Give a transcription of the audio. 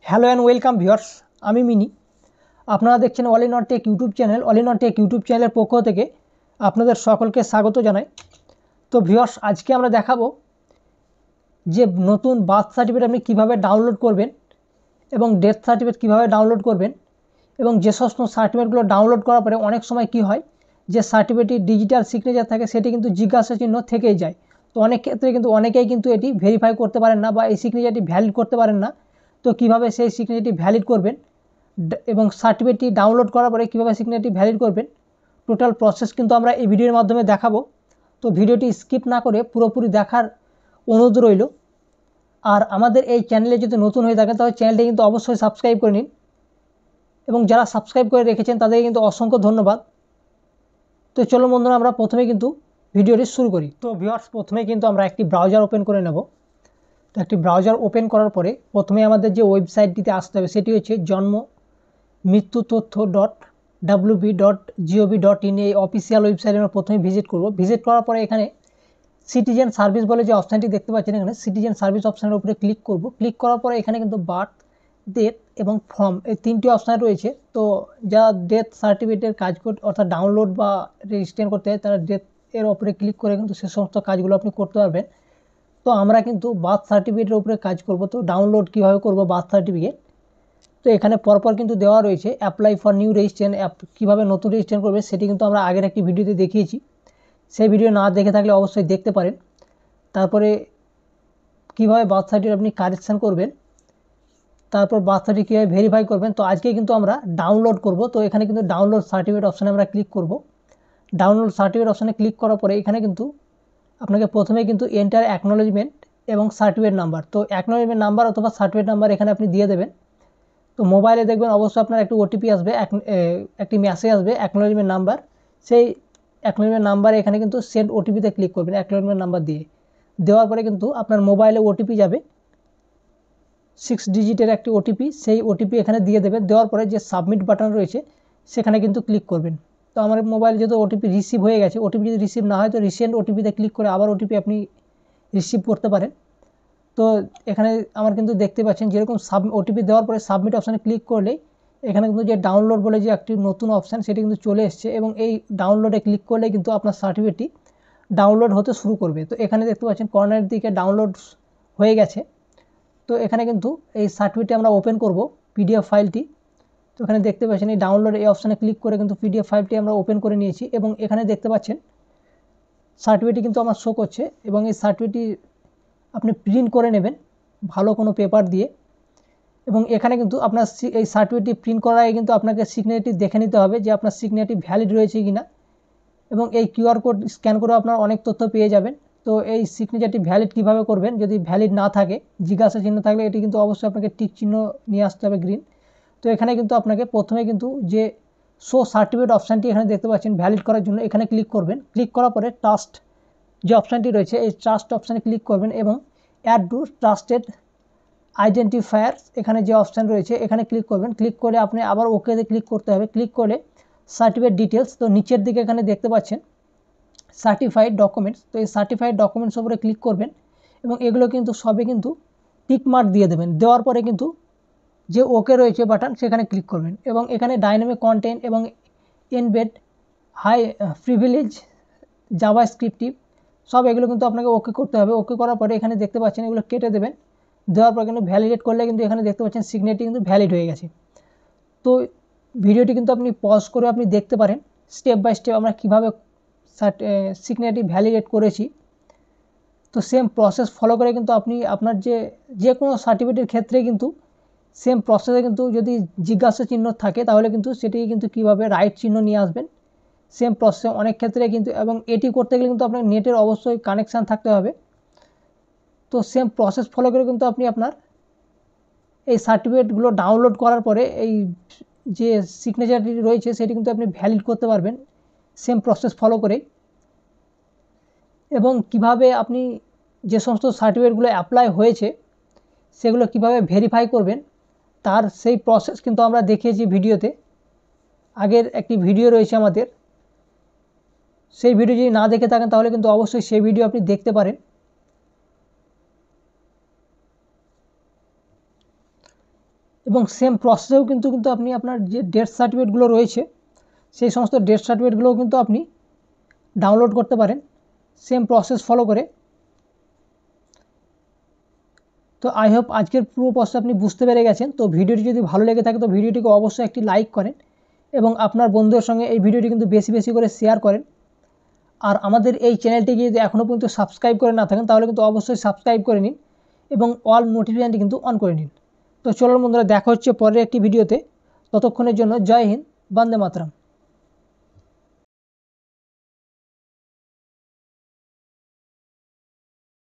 Hello and welcome viewers, আমি mini. আপনারা দেখছেন all in all take YouTube channel. All in all take YouTube চ্যানেলের পক্ষ থেকে আপনাদের সকলকে স্বাগত জানাই। তো ভিউয়ার্স, আজকে আমরা দেখাবো যে নতুন বার্থ সার্টিফিকেট আপনি কীভাবে ডাউনলোড করবেন এবং ডেথ সার্টিফিকেট কীভাবে ডাউনলোড করবেন, এবং যে সমস্ত সার্টিফিকেটগুলো ডাউনলোড করার পরে অনেক সময় কী হয় যে সার্টিফিকেটটি ডিজিটাল সিগনেচার থাকে, সেটি কিন্তু জিজ্ঞাসা চিহ্ন থেকেই যায়। তো অনেক ক্ষেত্রে কিন্তু অনেকেই কিন্তু এটি ভেরিফাই করতে পারেন না বা এই সিগনেচারটি ভ্যালিড করতে পারেন না। তো কীভাবে সেই সিগনেচারটি ভ্যালিড করবেন এবং সার্টিফিকেটটি ডাউনলোড করার পরে কীভাবে সিগনেচারটি ভ্যালিড করবেন, টোটাল প্রসেস কিন্তু আমরা এই ভিডিওর মাধ্যমে দেখাবো। তো ভিডিওটি স্কিপ না করে পুরোপুরি দেখার অনুরোধ রইল। আর আমাদের এই চ্যানেলে যদি নতুন হয়ে থাকেন তাহলে চ্যানেলটি কিন্তু অবশ্যই সাবস্ক্রাইব করে নিন, এবং যারা সাবস্ক্রাইব করে রেখেছেন তাদেরকে কিন্তু অসংখ্য ধন্যবাদ। তো চলো বন্ধুরা, আমরা প্রথমে কিন্তু ভিডিওটি শুরু করি। তো ভিউয়ার্স, প্রথমে কিন্তু আমরা একটি ব্রাউজার ওপেন করে নেব। তো একটি ব্রাউজার ওপেন করার পরে প্রথমে আমাদের যে ওয়েবসাইটটিতে আসতে হবে সেটি হচ্ছে জন্ম মৃত্যু তথ্য .wb.gov.in। এই অফিসিয়াল ওয়েবসাইটে আমরা প্রথমে ভিজিট করব। ভিজিট করার পরে এখানে সিটিজেন সার্ভিস বলে যে অপশানটি দেখতে পাচ্ছেন, এখানে সিটিজেন সার্ভিস অপশানের উপরে ক্লিক করব। ক্লিক করার পরে এখানে কিন্তু বার্থ, ডেথ এবং ফর্ম, এই তিনটি অপশান রয়েছে। তো যারা ডেথ সার্টিফিকেটের কাজ করতে অর্থাৎ ডাউনলোড বা রেজিস্ট্রেশন করতে হয় তারা ডেথ এর উপরে ক্লিক করে কিন্তু সে সমস্ত কাজগুলো আপনি করতে পারবেন। তো আমরা কিন্তু বার্থ সার্টিফিকেটের উপরে কাজ করব। তো ডাউনলোড কীভাবে করব বার্থ সার্টিফিকেট, তো এখানে পরপর কিন্তু দেওয়া রয়েছে। অ্যাপ্লাই ফর নিউ রেজিস্ট্রেশন, কীভাবে নতুন রেজিস্ট্রেশন করবে সেটি কিন্তু আমরা আগের একটি ভিডিওতে দেখিয়েছি। সেই ভিডিও না দেখে থাকলে অবশ্যই দেখতে পারেন। তারপরে কীভাবে বার্থ সার্টিফিকেট আপনি কারেকশান করবেন, তারপর বার্থ সার্টিফিকেট কীভাবে ভেরিফাই করবেন। তো আজকে কিন্তু আমরা ডাউনলোড করব। তো এখানে কিন্তু ডাউনলোড সার্টিফিকেট অপশানে আমরা ক্লিক করব। ডাউনলোড সার্টিফিকেট অপশানে ক্লিক করার পরে এখানে কিন্তু আপনাকে প্রথমে কিন্তু এন্টার অ্যাকনোলেজমেন্ট এবং সার্টিফিকেট নাম্বার, তো অ্যাকনোলেজমেন্ট নাম্বার অথবা সার্টিফিকেট নাম্বার এখানে আপনি দিয়ে দেবেন। তো মোবাইলে দেখবেন অবশ্যই আপনার একটি ওটিপি আসবে, একটি মেসেজ আসবে অ্যাকনোলেজমেন্ট নাম্বার। সেই অ্যাকনোলেজমেন্ট নাম্বারে এখানে কিন্তু সেন্ড ওটিপিতে ক্লিক করবেন অ্যাকনোলেজমেন্ট নাম্বার দিয়ে। দেওয়ার পরে কিন্তু আপনার মোবাইলে ওটিপি যাবে, 6 ডিজিটের একটি ওটিপি। সেই ওটিপি এখানে দিয়ে দেবেন। দেওয়ার পরে যে সাবমিট বাটন রয়েছে সেখানে কিন্তু ক্লিক করবেন। তো আমার মোবাইলে যেহেতু ওটিপি রিসিভ হয়ে গেছে, ওটিপি যদি রিসিভ না হয় তো রিসেন্ট ওটিপিতে ক্লিক করে আবার ওটিপি আপনি রিসিভ করতে পারেন। তো এখানে আমার কিন্তু দেখতে পাচ্ছেন যেরকম ওটিপি দেওয়ার পরে সাবমিট অপশানে ক্লিক করলেই এখানে কিন্তু যে ডাউনলোড বলে যে একটি নতুন অপশান সেটি কিন্তু চলে এসছে, এবং এই ডাউনলোডে ক্লিক করলে কিন্তু আপনার সার্টিফিকেটটি ডাউনলোড হতে শুরু করবে। তো এখানে দেখতে পাচ্ছেন কর্নারের দিকে ডাউনলোড হয়ে গেছে। তো এখানে কিন্তু এই সার্টিফিকেটটি আমরা ওপেন করব, পিডিএফ ফাইলটি। তো এখানে দেখতে পাচ্ছেন এই ডাউনলোড এই অপশানে ক্লিক করে কিন্তু পিডিএফ ফাইলটি আমরা ওপেন করে নিয়েছি, এবং এখানে দেখতে পাচ্ছেন সার্টিফিকেটটি কিন্তু আমার শো করছে। এবং এই সার্টিফিকেটটি আপনি প্রিন্ট করে নেবেন ভালো কোনো পেপার দিয়ে, এবং এখানে কিন্তু আপনার এই সার্টিফিকেটটি প্রিন্ট করার আগে কিন্তু আপনাকে সিগনেচারটি দেখে নিতে হবে যে আপনার সিগনেচারটি ভ্যালিড রয়েছে কি না, এবং এই কিউআর কোড স্ক্যান করে আপনার অনেক তথ্য পেয়ে যাবেন। তো এই সিগনেচারটি ভ্যালিড কীভাবে করবেন, যদি ভ্যালিড না থাকে, জিজ্ঞাসা চিহ্ন থাকলে এটি কিন্তু অবশ্যই আপনাকে টিক চিহ্ন নিয়ে আসতে হবে, গ্রিন। তো এখানে কিন্তু আপনাকে প্রথমে কিন্তু যে শো সার্টিফিকেট অপশানটি এখানে দেখতে পাচ্ছেন ভ্যালিড করার জন্য এখানে ক্লিক করবেন। ক্লিক করার পরে ট্রাস্ট যে অপশানটি রয়েছে এই ট্রাস্ট অপশানে ক্লিক করবেন, এবং অ্যাড টু ট্রাস্টেড আইডেন্টিফায়ার এখানে যে অপশান রয়েছে এখানে ক্লিক করবেন। ক্লিক করে আপনি আবার ওকেতে ক্লিক করতে হবে। ক্লিক করে সার্টিফিকেট ডিটেলস, তো নিচের দিকে এখানে দেখতে পাচ্ছেন সার্টিফাইড ডকুমেন্টস, তো এই সার্টিফাইড ডকুমেন্টস উপরে ক্লিক করবেন, এবং এগুলো কিন্তু সবে কিন্তু টিকমার্ক দিয়ে দেবেন। দেওয়ার পরে কিন্তু যে ওকে রয়েছে বাটন সেখানে ক্লিক করবেন, এবং এখানে ডাইনামিক কন্টেন্ট এবং এনবেড হাই প্রিভিলেজ জাভাস্ক্রিপ্টিভ সব এগুলো কিন্তু আপনাকে ওকে করতে হবে। ওকে করার পরে এখানে দেখতে পাচ্ছেন এগুলো কেটে দেবেন। দেওয়ার পর কিন্তু ভ্যালিডেট করলে কিন্তু এখানে দেখতে পাচ্ছেন সিগনেচারটি কিন্তু ভ্যালিড হয়ে গেছে। তো ভিডিওটি কিন্তু আপনি পজ করে আপনি দেখতে পারেন স্টেপ বাই স্টেপ আমরা কীভাবে সিগনেচারটি ভ্যালিডেট করেছি। তো সেম প্রসেস ফলো করে কিন্তু আপনি আপনার যে কোনো সার্টিফিকেটের ক্ষেত্রে কিন্তু সেম প্রসেসে কিন্তু যদি জিজ্ঞাসা চিহ্ন থাকে তাহলে কিন্তু সেটি কিন্তু কীভাবে রাইট চিহ্ন নিয়ে আসবেন সেম প্রসেসে অনেক ক্ষেত্রে কিন্তু, এবং এটি করতে গেলে কিন্তু আপনার নেটের অবশ্যই কানেকশান থাকতে হবে। তো সেম প্রসেস ফলো করে কিন্তু আপনি আপনার এই সার্টিফিকেটগুলো ডাউনলোড করার পরে এই যে সিগনেচারটি রয়েছে সেটি কিন্তু আপনি ভ্যালিড করতে পারবেন সেম প্রসেস ফলো করেই। এবং কিভাবে আপনি যে সমস্ত সার্টিফিকেটগুলো অ্যাপ্লাই হয়েছে সেগুলো কিভাবে ভেরিফাই করবেন তার সেই প্রসেস কিন্তু আমরা দেখিয়েছি ভিডিওতে। আগের একটি ভিডিও রয়েছে আমাদের, সেই ভিডিও যদি না দেখে থাকেন তাহলে কিন্তু অবশ্যই সেই ভিডিও আপনি দেখতে পারেন। এবং সেম প্রসেসেও কিন্তু আপনি আপনার যে ডেথ সার্টিফিকেটগুলো রয়েছে সেই সমস্ত ডেথ সার্টিফিকেটগুলোও কিন্তু আপনি ডাউনলোড করতে পারেন সেম প্রসেস ফলো করে। তো আই হোপ আজকের পুরো প্রসেস আপনি বুঝতে পেরে গেছেন। তো ভিডিওটি যদি ভালো লেগে থাকে তো ভিডিওটিকে অবশ্যই একটি লাইক করেন এবং আপনার বন্ধুদের সঙ্গে এই ভিডিওটি কিন্তু বেশি বেশি করে শেয়ার করেন। আর আমাদের এই চ্যানেলটিকে যদি এখনও পর্যন্ত সাবস্ক্রাইব করে না থাকেন তাহলে কিন্তু অবশ্যই সাবস্ক্রাইব করে নিন এবং অল নোটিফিকেশানটি কিন্তু অন করে নিন। তো চলুন বন্ধুরা, দেখা হচ্ছে পরের একটি ভিডিওতে। ততক্ষণের জন্য জয় হিন্দ, বন্দে মাতরম।